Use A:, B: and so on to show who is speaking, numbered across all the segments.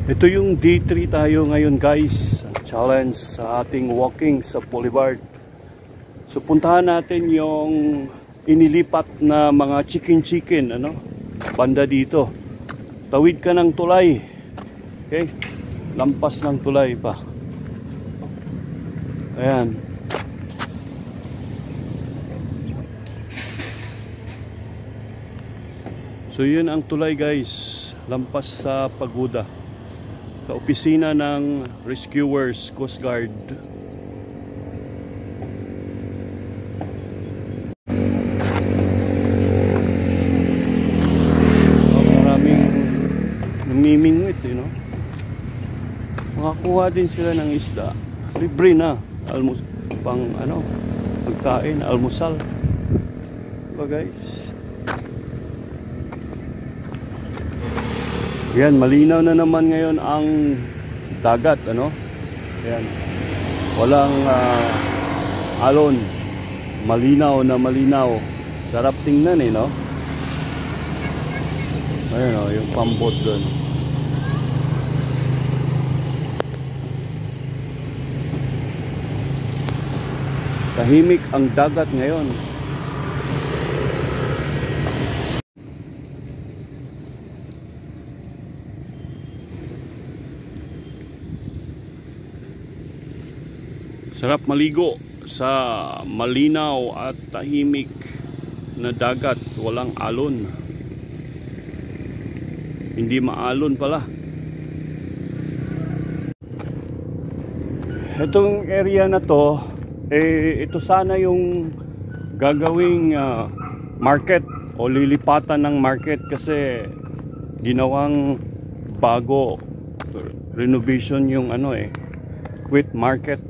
A: Ito yung day 3 tayo ngayon guys. Challenge sa ating walking sa Boulevard. So puntahan natin yung inilipat na mga chicken ano, banda dito. Tawid ka ng tulay. Okay? Lampas ng tulay pa. Ayan. So yun ang tulay guys. Lampas sa pagoda. Sa opisina ng Rescuers Coast Guard. Maraming namimingwit, you know. Makakuha din sila ng isda. Libre na. Pang ano, pagkain, almusal. Diba guys? Yan, malinaw na naman ngayon ang dagat, ano? Yan. Walang alon. Malinaw na malinaw. Sarap tingnan eh, no? Ayun, no? Yung pambot doon. Tahimik ang dagat ngayon. Sarap maligo sa malinaw at tahimik na dagat, walang alon. Hindi maalon pala. Itong area na to, ito sana yung gagawing market o lilipatan ng market kasi ginawang bago renovation yung ano wet market.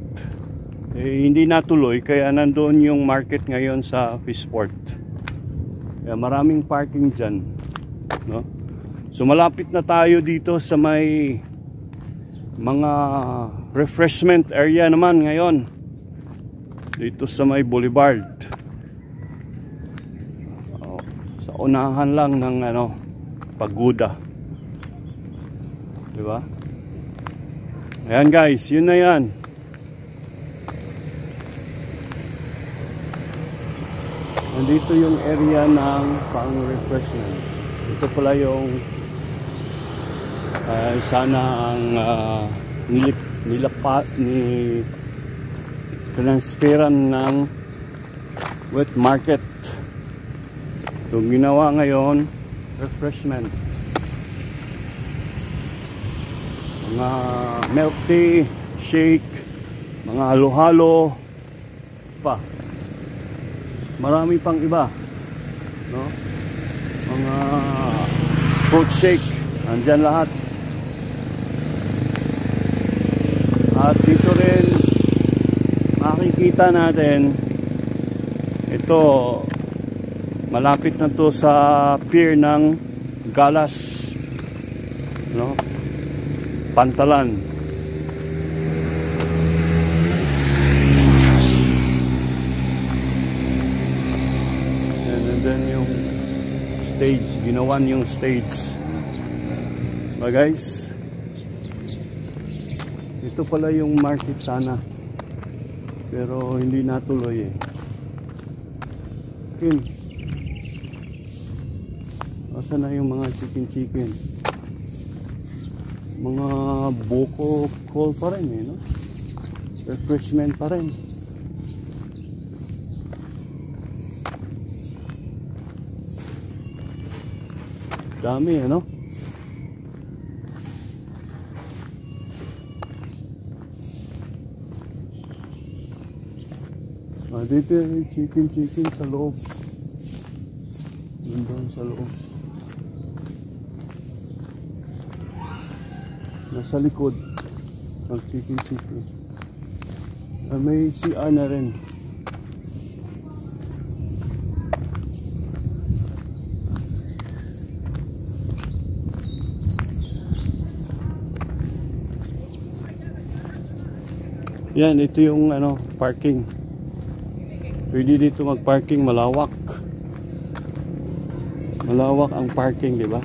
A: Hindi natuloy kaya nandoon yung market ngayon sa Fishport. Kaya maraming parking dyan, no? So malapit na tayo dito sa may mga refreshment area naman ngayon dito sa may Boulevard. Sa unahan lang ng ano, pagoda, diba? Ayan guys, yun na yan. Nandito yung area ng pang-refreshment. Ito pala yung sana ang transferan ng wet market. Ito ginawa ngayon, refreshment. Mga milk tea, shake, mga halo-halo pa. Marami pang iba, no? Mga fruit shake, nandyan lahat. At dito rin makikita natin ito, malapit na to sa pier ng Galas, no? Pantalan. Then yung stage, ginawan yung stage. Ba guys, ito pala yung market sana pero hindi natuloy Yun. Asa na yung mga chicken mga buko call pa rin no? Refreshment pa rin. Dami, ano? Dito yung chicken sa loob. Nandun sa loob. Nasa likod ng chicken. May CR na rin. Yan, ito yung ano, parking. Pwede dito mag-parking, malawak. Malawak ang parking, di ba?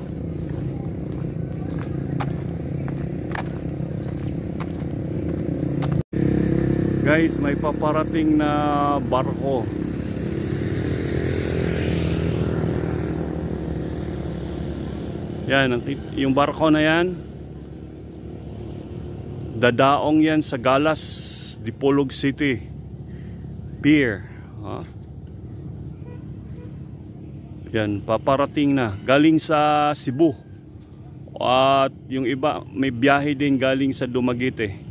A: Guys, may paparating na barko. Yan, yung barko na yan, dadaong yan sa Galas, Dipolog City Pier. Yan, paparating na. Galing sa Cebu. At yung iba, may biyahe din galing sa Dumaguete.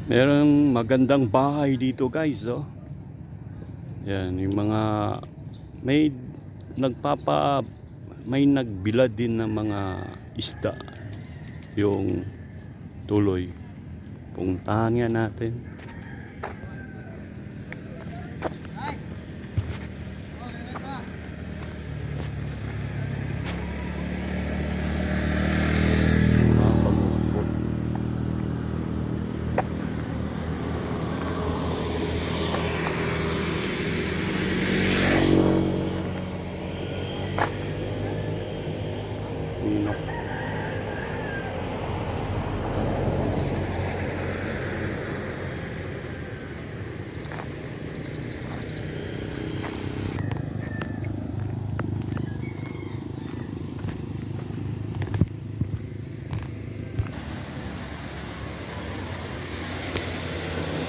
A: Merong magandang bahay dito guys, oh. Yan, yung mga may nagbilad din ng mga isda. Yung tuloy. Puntahan nga natin.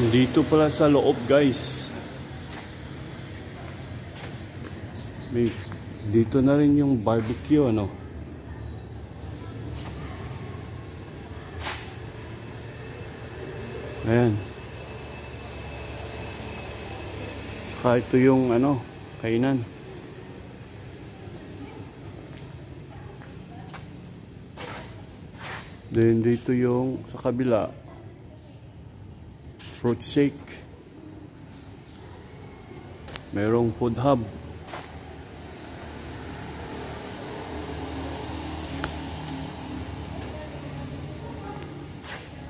A: Dito pala sa loob guys, dito na rin yung barbecue, ano. Ayan. Saka ito yung ano, kainan. Then dito yung sa kabila, fruit shake. Merong food hub.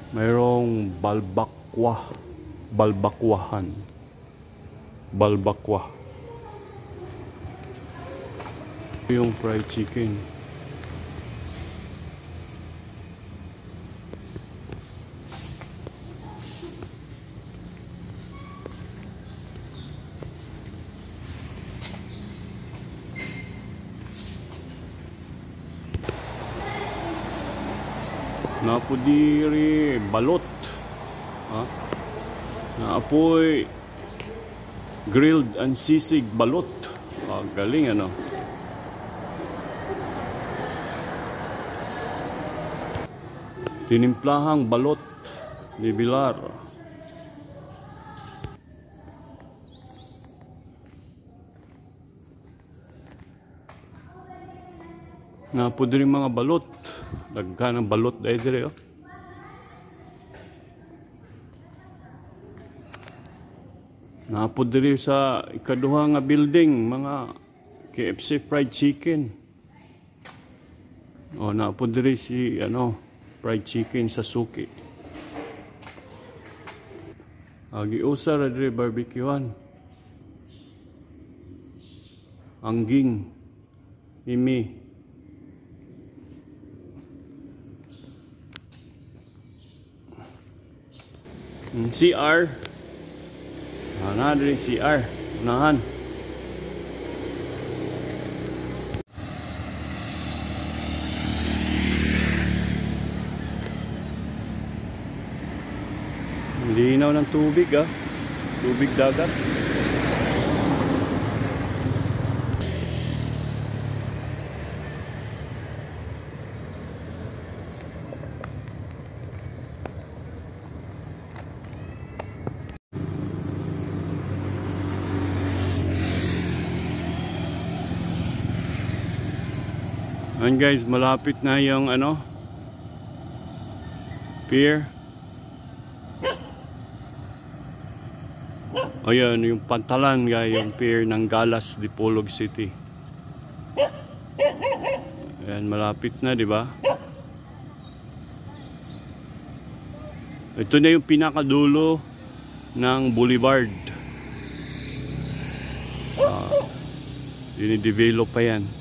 A: Merong balbakwahan. Balbakwa. Yung fried chicken. Napudiri balot, naapoy grilled and sisig balot. Galing, ano. Tinimplahang balot ni Bilar. Napudiri mga balot. Daghan ng balot dahil dire, oh. Napod diri sa ikaduha nga building mga KFC fried chicken. Oh, napod diri si ano, fried chicken sa suki. Giusa ra diri barbecuean. Angging, imi. CR. Na rin CR. Unahan. Linaw ng tubig, ah. Tubig dagat. Ayan guys, malapit na yung ano, pier. Ayan, yung pantalan guys, yung pier ng Galas, Dipolog City. Ayan, malapit na, di ba? Ito na yung pinakadulo ng boulevard. Dinidevelop pa yan.